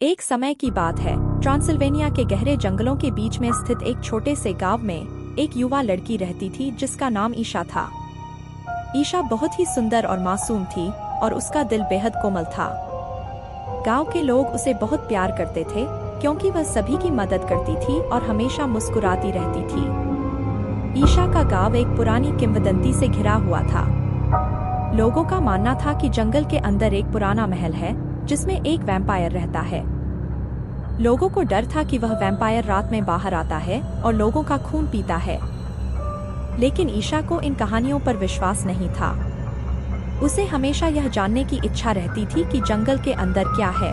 एक समय की बात है, ट्रांसिल्वेनिया के गहरे जंगलों के बीच में स्थित एक छोटे से गांव में एक युवा लड़की रहती थी जिसका नाम ईशा था। ईशा बहुत ही सुंदर और मासूम थी और उसका दिल बेहद कोमल था। गांव के लोग उसे बहुत प्यार करते थे क्योंकि वह सभी की मदद करती थी और हमेशा मुस्कुराती रहती थी। ईशा का गांव एक पुरानी किंवदंती से घिरा हुआ था। लोगों का मानना था कि जंगल के अंदर एक पुराना महल है जिसमें एक वैम्पायर रहता है। लोगों को डर था कि वह वैम्पायर रात में बाहर आता है और लोगों का खून पीता है। लेकिन ईशा को इन कहानियों पर विश्वास नहीं था। उसे हमेशा यह जानने की इच्छा रहती थी कि जंगल के अंदर क्या है।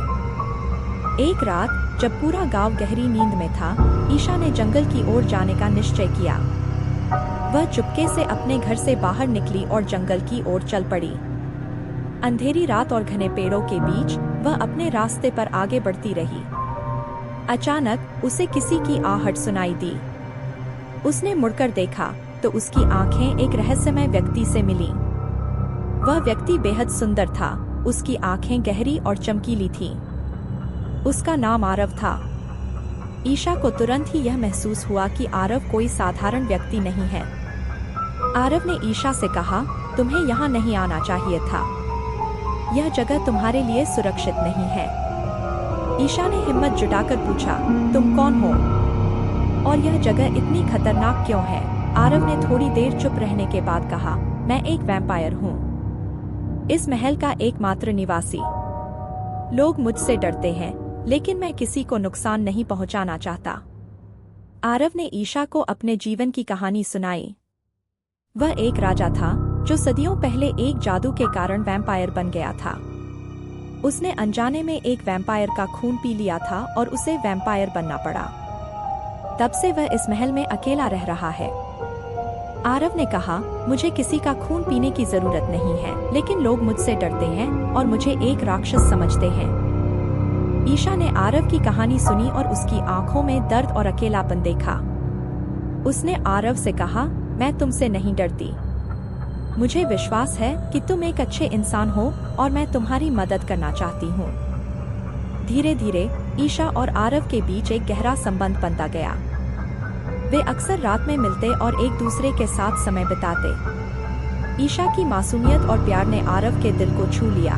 एक रात जब पूरा गांव गहरी नींद में था, ईशा ने जंगल की ओर जाने का निश्चय किया। वह चुपके से अपने घर से बाहर निकली और जंगल की ओर चल पड़ी। अंधेरी रात और घने पेड़ों के बीच वह अपने रास्ते पर आगे बढ़ती रही। अचानक उसे किसी की आहट सुनाई दी। उसने मुड़कर देखा तो उसकी आंखें एक रहस्यमय व्यक्ति से मिली। वह व्यक्ति बेहद सुंदर था। उसकी आंखें गहरी और चमकीली थीं। उसका नाम आरव था। ईशा को तुरंत ही यह महसूस हुआ कि आरव कोई साधारण व्यक्ति नहीं है। आरव ने ईशा से कहा, तुम्हें यहाँ नहीं आना चाहिए था। यह जगह तुम्हारे लिए सुरक्षित नहीं है। ईशा ने हिम्मत जुटाकर पूछा, तुम कौन हो और यह जगह इतनी खतरनाक क्यों है? आरव ने थोड़ी देर चुप रहने के बाद कहा, मैं एक वैम्पायर हूँ, इस महल का एकमात्र निवासी। लोग मुझसे डरते हैं लेकिन मैं किसी को नुकसान नहीं पहुँचाना चाहता। आरव ने ईशा को अपने जीवन की कहानी सुनाई। वह एक राजा था जो सदियों पहले एक जादू के कारण वैम्पायर बन गया था। उसने अनजाने में एक वैम्पायर का खून पी लिया था और उसे वैम्पायर बनना पड़ा। तब से वह इस महल में अकेला रह रहा है। आरव ने कहा, मुझे किसी का खून पीने की जरूरत नहीं है, लेकिन लोग मुझसे डरते हैं और मुझे एक राक्षस समझते हैं। ईशा ने आरव की कहानी सुनी और उसकी आंखों में दर्द और अकेलापन देखा। उसने आरव से कहा, मैं तुमसे नहीं डरती। मुझे विश्वास है कि तुम एक अच्छे इंसान हो और मैं तुम्हारी मदद करना चाहती हूँ। धीरे धीरे ईशा और आरव के बीच एक गहरा संबंध बनता गया। वे अक्सर रात में मिलते और एक दूसरे के साथ समय बिताते। ईशा की मासूमियत और प्यार ने आरव के दिल को छू लिया।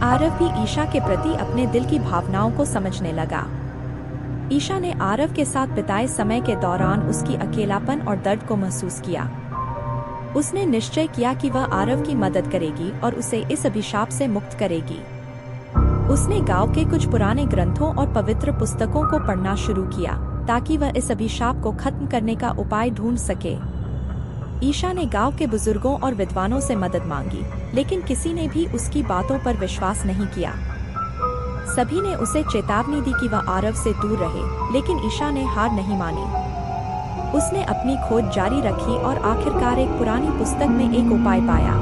आरव भी ईशा के प्रति अपने दिल की भावनाओं को समझने लगा। ईशा ने आरव के साथ बिताए समय के दौरान उसकी अकेलापन और दर्द को महसूस किया। उसने निश्चय किया कि वह आरव की मदद करेगी और उसे इस अभिशाप से मुक्त करेगी। उसने गांव के कुछ पुराने ग्रंथों और पवित्र पुस्तकों को पढ़ना शुरू किया ताकि वह इस अभिशाप को खत्म करने का उपाय ढूंढ सके। ईशा ने गांव के बुजुर्गों और विद्वानों से मदद मांगी, लेकिन किसी ने भी उसकी बातों पर विश्वास नहीं किया। सभी ने उसे चेतावनी दी कि वह आरव से दूर रहे, लेकिन ईशा ने हार नहीं मानी। उसने अपनी खोज जारी रखी और आखिरकार एक पुरानी पुस्तक में एक उपाय पाया।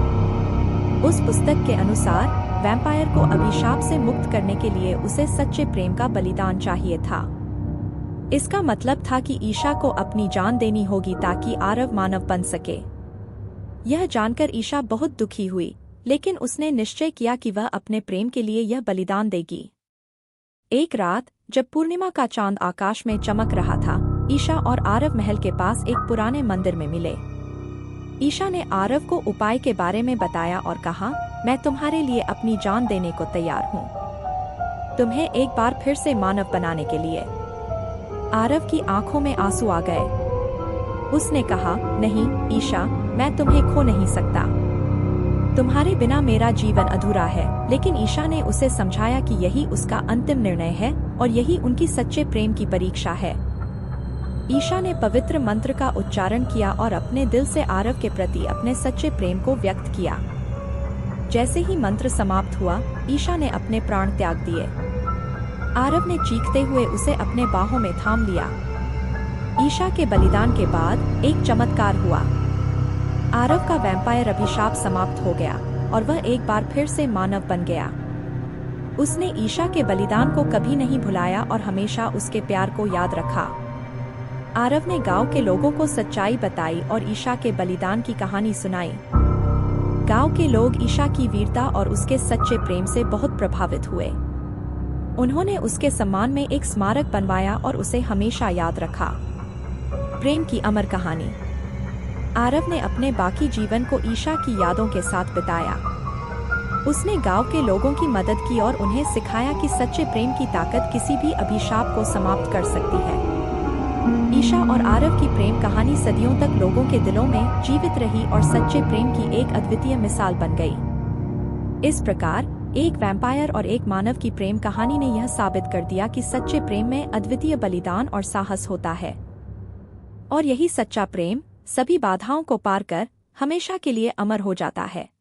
उस पुस्तक के अनुसार वैम्पायर को अभिशाप से मुक्त करने के लिए उसे सच्चे प्रेम का बलिदान चाहिए था। इसका मतलब था कि ईशा को अपनी जान देनी होगी ताकि आरव मानव बन सके। यह जानकर ईशा बहुत दुखी हुई, लेकिन उसने निश्चय किया कि वह अपने प्रेम के लिए यह बलिदान देगी। एक रात जब पूर्णिमा का चांद आकाश में चमक रहा था, ईशा और आरव महल के पास एक पुराने मंदिर में मिले। ईशा ने आरव को उपाय के बारे में बताया और कहा, मैं तुम्हारे लिए अपनी जान देने को तैयार हूँ, तुम्हें एक बार फिर से मानव बनाने के लिए। आरव की आंखों में आंसू आ गए। उसने कहा, नहीं ईशा, मैं तुम्हें खो नहीं सकता। तुम्हारे बिना मेरा जीवन अधूरा है। लेकिन ईशा ने उसे समझाया कि यही उसका अंतिम निर्णय है और यही उनकी सच्चे प्रेम की परीक्षा है। ईशा ने पवित्र मंत्र का उच्चारण किया और अपने दिल से आरव के प्रति अपने सच्चे प्रेम को व्यक्त किया। जैसे ही मंत्र समाप्त हुआ, ईशा ने अपने प्राण त्याग दिए। आरव ने चीखते हुए उसे अपने बाहों में थाम लिया। ईशा के बलिदान के बाद एक चमत्कार हुआ। आरव का वैम्पायर अभिशाप समाप्त हो गया और वह एक बार फिर से मानव बन गया। उसने ईशा के बलिदान को कभी नहीं भुलाया और हमेशा उसके प्यार को याद रखा। आरव ने गांव के लोगों को सच्चाई बताई और ईशा के बलिदान की कहानी सुनाई। गांव के लोग ईशा की वीरता और उसके सच्चे प्रेम से बहुत प्रभावित हुए। उन्होंने उसके सम्मान में एक स्मारक बनवाया और उसे हमेशा याद रखा। प्रेम की अमर कहानी। आरव ने अपने बाकी जीवन को ईशा की यादों के साथ बिताया। उसने गांव के लोगों की मदद की और उन्हें सिखाया कि सच्चे प्रेम की ताकत किसी भी अभिशाप को समाप्त कर सकती है। ईशा और आरव की प्रेम कहानी सदियों तक लोगों के दिलों में जीवित रही और सच्चे प्रेम की एक अद्वितीय मिसाल बन गई। इस प्रकार एक वैम्पायर और एक मानव की प्रेम कहानी ने यह साबित कर दिया कि सच्चे प्रेम में अद्वितीय बलिदान और साहस होता है। और यही सच्चा प्रेम सभी बाधाओं को पार कर हमेशा के लिए अमर हो जाता है।